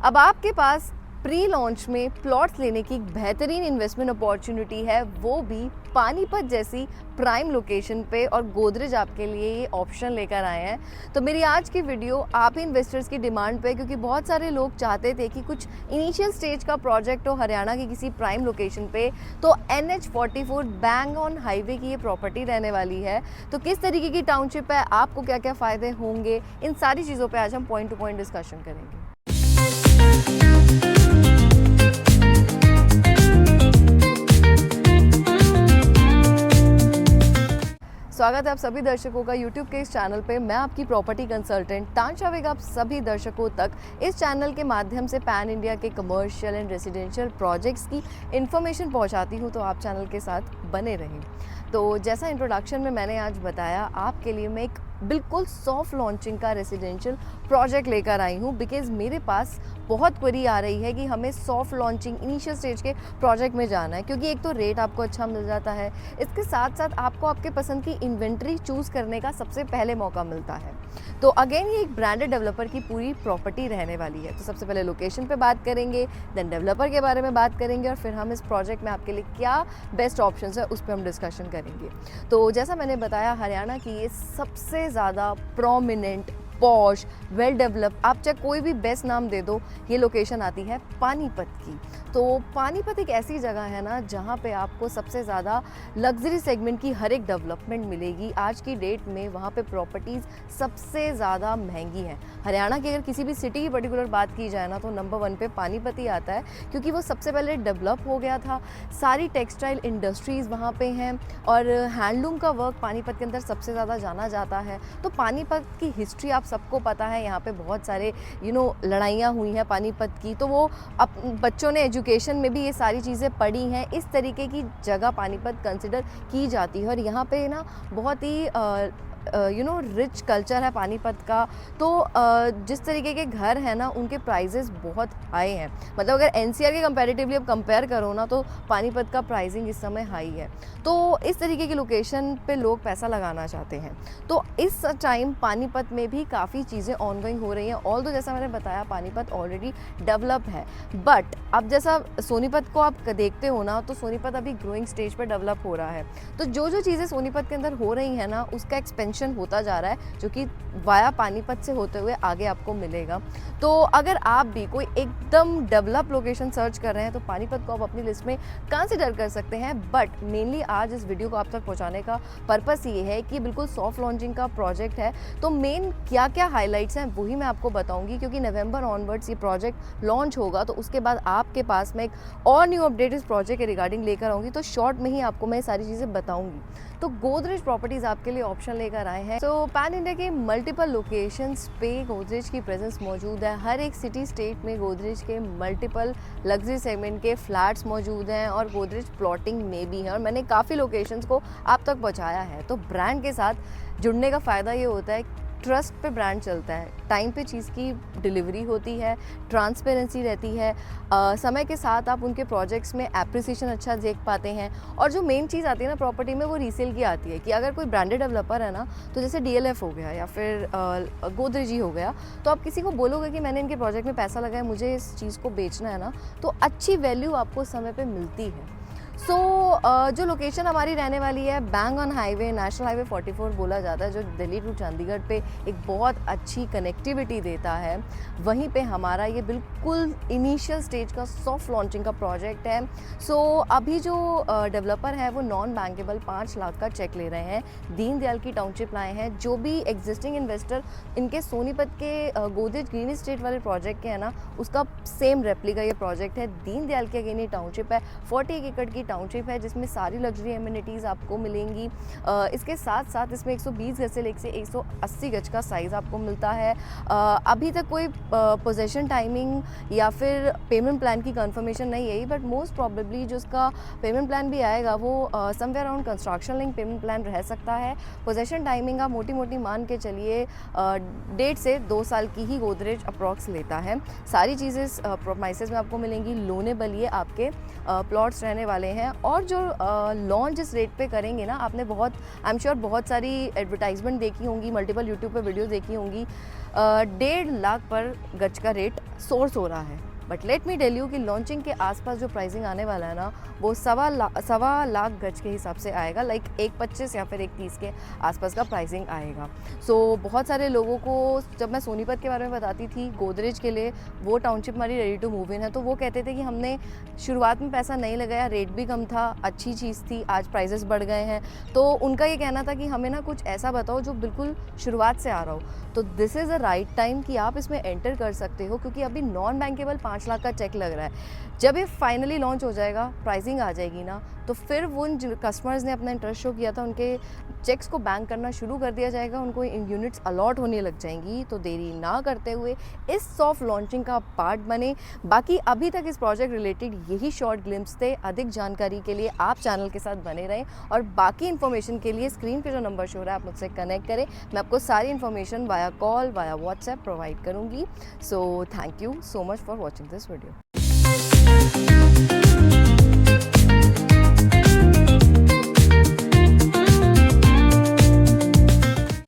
अब आपके पास pre launch में प्लॉट्स लेने की एक बेहतरीन इन्वेस्टमेंट अपॉर्चुनिटी है, वो भी पानीपत जैसी प्राइम लोकेशन पे, और गोदरेज आपके लिए ये ऑप्शन लेकर आए हैं। तो मेरी आज की वीडियो आप ही इन्वेस्टर्स की डिमांड पे, क्योंकि बहुत सारे लोग चाहते थे कि कुछ इनिशियल स्टेज का प्रोजेक्ट हो हरियाणा की किसी प्राइम लोकेशन पे, तो NH44 बैंग ऑन हाईवे की ये प्रॉपर्टी रहने वाली है। तो किस तरीके की टाउनशिप है, आपको क्या क्या फ़ायदे होंगे, इन सारी चीज़ों पर आज हम पॉइंट टू पॉइंट डिस्कशन करेंगे। स्वागत है आप सभी दर्शकों का YouTube के इस चैनल पे। मैं आपकी प्रॉपर्टी कंसल्टेंट तांशा बेग आप सभी दर्शकों तक इस चैनल के माध्यम से पैन इंडिया के कमर्शियल एंड रेजिडेंशियल प्रोजेक्ट्स की इन्फॉर्मेशन पहुंचाती हूं, तो आप चैनल के साथ बने रहें। तो जैसा इंट्रोडक्शन में मैंने आज बताया, आपके लिए मैं एक बिल्कुल सॉफ्ट लॉन्चिंग का रेजिडेंशियल प्रोजेक्ट लेकर आई हूँ, बिकॉज़ मेरे पास बहुत क्वेरी आ रही है कि हमें सॉफ्ट लॉन्चिंग इनिशियल स्टेज के प्रोजेक्ट में जाना है, क्योंकि एक तो रेट आपको अच्छा मिल जाता है, इसके साथ साथ आपको आपके पसंद की इन्वेंट्री चूज़ करने का सबसे पहले मौका मिलता है। तो अगेन ये एक ब्रांडेड डेवलपर की पूरी प्रॉपर्टी रहने वाली है। तो सबसे पहले लोकेशन पे बात करेंगे, देन डेवलपर के बारे में बात करेंगे, और फिर हम इस प्रोजेक्ट में आपके लिए क्या बेस्ट ऑप्शंस है उस पर हम डिस्कशन करेंगे। तो जैसा मैंने बताया, हरियाणा की ये सबसे ज़्यादा प्रोमिनेंट, पॉश, वेल डेवलप, आप चाहे कोई भी बेस्ट नाम दे दो, ये लोकेशन आती है पानीपत की। तो पानीपत एक ऐसी जगह है ना, जहाँ पे आपको सबसे ज़्यादा लग्जरी सेगमेंट की हर एक डेवलपमेंट मिलेगी। आज की डेट में वहाँ पे प्रॉपर्टीज़ सबसे ज़्यादा महंगी हैं। हरियाणा की अगर किसी भी सिटी की पर्टिकुलर बात की जाए ना, तो नंबर 1 पे पानीपत ही आता है, क्योंकि वो सबसे पहले डेवलप हो गया था। सारी टेक्सटाइल इंडस्ट्रीज़ वहाँ पे हैं, और हैंडलूम का वर्क पानीपत के अंदर सबसे ज़्यादा जाना जाता है। तो पानीपत की हिस्ट्री आप सबको पता है, यहाँ पे बहुत सारे लड़ाइयाँ हुई हैं पानीपत की, तो वो बच्चों ने एजुकेशन में भी ये सारी चीज़ें पढ़ी हैं। इस तरीके की जगह पानीपत कंसिडर की जाती है, और यहाँ पे ना बहुत ही रिच कल्चर है पानीपत का। तो जिस तरीके के घर हैं ना, उनके प्राइजेस बहुत हाई हैं। मतलब अगर NCR के कंपैरेटिवली अब कंपेयर करो ना, तो पानीपत का प्राइसिंग इस समय हाई है। तो इस तरीके की लोकेशन पे लोग पैसा लगाना चाहते हैं। तो इस टाइम पानीपत में भी काफ़ी चीज़ें ऑनगोइंग हो रही हैं। ऑल्दो जैसा मैंने बताया, पानीपत ऑलरेडी डेवलप है, बट अब जैसा सोनीपत को आप देखते हो ना, तो सोनीपत अभी ग्रोइंग स्टेज पर डेवलप हो रहा है। तो जो जो चीज़ें सोनीपत के अंदर हो रही हैं ना, उसका एक्सपेंशन होता जा रहा है, जो कि वाया पानीपत से होते हुए आगे आपको मिलेगा। तो अगर आप भी कोई एकदम डेवलप लोकेशन सर्च कर रहे हैं, तो पानीपत को आप अपनी लिस्ट में कंसीडर कर सकते हैं। बट मेनली आज इस वीडियो को आप तक पहुंचाने का पर्पस ये है कि बिल्कुल सॉफ्ट लॉन्चिंग का प्रोजेक्ट है, तो मेन क्या क्या हाईलाइट्स हैं वही मैं आपको बताऊंगी, क्योंकि नवंबर ऑनवर्ड्स ये प्रोजेक्ट लॉन्च होगा। तो उसके बाद आपके पास में एक और न्यू अपडेट इस प्रोजेक्ट के रिगार्डिंग लेकर आऊँगी, तो शॉर्ट में ही आपको मैं सारी चीज़ें बताऊँगी। तो गोदरेज प्रॉपर्टीज़ आपके लिए ऑप्शन लेकर आए हैं। तो पैन इंडिया के मल्टीपल लोकेशंस पे गोदरेज की प्रेजेंस मौजूद है। हर एक सिटी स्टेट में गोदरेज के मल्टीपल लग्जरी सेगमेंट के फ्लैट्स मौजूद हैं, और गोदरेज प्लॉटिंग में भी है, और मैंने काफ़ी लोकेशंस को आप तक पहुंचाया है। तो ब्रांड के साथ जुड़ने का फ़ायदा ये होता है, ट्रस्ट पे ब्रांड चलता है, टाइम पे चीज़ की डिलीवरी होती है, ट्रांसपेरेंसी रहती है, समय के साथ आप उनके प्रोजेक्ट्स में एप्रिसिएशन अच्छा देख पाते हैं। और जो मेन चीज़ आती है ना प्रॉपर्टी में, वो रीसेल की आती है, कि अगर कोई ब्रांडेड डेवलपर है ना, तो जैसे DLF हो गया या फिर गोदरेज ही हो गया, तो आप किसी को बोलोगे कि मैंने इनके प्रोजेक्ट में पैसा लगाया, मुझे इस चीज़ को बेचना है ना, तो अच्छी वैल्यू आपको समय पर मिलती है। जो लोकेशन हमारी रहने वाली है, bang on highway, national highway 44 बोला जाता है, जो दिल्ली टू चंडीगढ़ पे एक बहुत अच्छी कनेक्टिविटी देता है। वहीं पे हमारा ये बिल्कुल इनिशियल स्टेज का सॉफ्ट लॉन्चिंग का प्रोजेक्ट है। अभी जो डेवलपर है, वो नॉन बैंकेबल 5 लाख का चेक ले रहे हैं। दीनदयाल की टाउनशिप लाए हैं। जो भी एग्जिस्टिंग इन्वेस्टर इनके सोनीपत के गोदरेज ग्रीन एस्टेट वाले प्रोजेक्ट के है ना, उसका सेम रेप्लिका ये प्रोजेक्ट है। दीनदयाल की अगेन ये टाउनशिप है, 41 एकड़ की टाउनशिप है, जिसमें सारी लग्जरी एमिनिटीज़ आपको मिलेंगी। इसके साथ साथ इसमें 120 गज से लेकर 180 गज का साइज़ आपको मिलता है। अभी तक कोई पोजेशन टाइमिंग या फिर पेमेंट प्लान की कंफर्मेशन नहीं है, बट मोस्ट प्रॉबेबली जो उसका पेमेंट प्लान भी आएगा, वो somewhere around construction link payment plan रह सकता है। पोजेशन टाइमिंग आप मोटी मोटी मान के चलिए 1.5 से 2 साल की ही गोदरेज अप्रॉक्स लेता है। सारी चीज़ें प्रोमाइसेस में आपको मिलेंगी, लोनेबल ये आपके प्लॉट्स रहने वाले हैं। और जो लॉन्च इस रेट पे करेंगे ना, आपने बहुत, आई एम श्योर बहुत सारी एडवर्टाइजमेंट देखी होंगी, मल्टीपल यूट्यूब पे वीडियोस देखी होंगी। 1.5 लाख पर गज का रेट सोर्स हो रहा है। But let me tell you कि लॉन्चिंग के आसपास जो प्राइसिंग आने वाला है ना, वो सवा लाख गज के हिसाब से आएगा, लाइक 1.25 या फिर 1.30 के आसपास का प्राइसिंग आएगा। सो बहुत सारे लोगों को जब मैं सोनीपत के बारे में बताती थी गोदरेज के लिए, वो टाउनशिप हमारी रेडी टू मूव इन है, तो वो कहते थे कि हमने शुरुआत में पैसा नहीं लगाया, रेट भी कम था, अच्छी चीज़ थी, आज प्राइजेस बढ़ गए हैं। तो उनका ये कहना था कि हमें ना कुछ ऐसा बताओ जो बिल्कुल शुरुआत से आ रहा हो। तो this is a right time कि आप इसमें एंटर कर सकते हो, क्योंकि अभी नॉन बैंकेबल 5 लाख का चेक लग रहा है। जब ये फाइनली लॉन्च हो जाएगा, प्राइसिंग आ जाएगी ना, तो फिर वो उन कस्टमर्स ने अपना इंटरेस्ट शो किया था, उनके चेक्स को बैंक करना शुरू कर दिया जाएगा, उनको यूनिट्स अलॉट होने लग जाएंगी। तो देरी ना करते हुए इस सॉफ्ट लॉन्चिंग का पार्ट बने। बाकी अभी तक इस प्रोजेक्ट रिलेटेड यही शॉर्ट ग्लिम्स थे। अधिक जानकारी के लिए आप चैनल के साथ बने रहें, और बाकी इन्फॉर्मेशन के लिए स्क्रीन पे जो नंबर शो रहा है आप मुझसे कनेक्ट करें। मैं आपको सारी information via call, via WhatsApp provide करूँगी। So thank you so much for watching this video.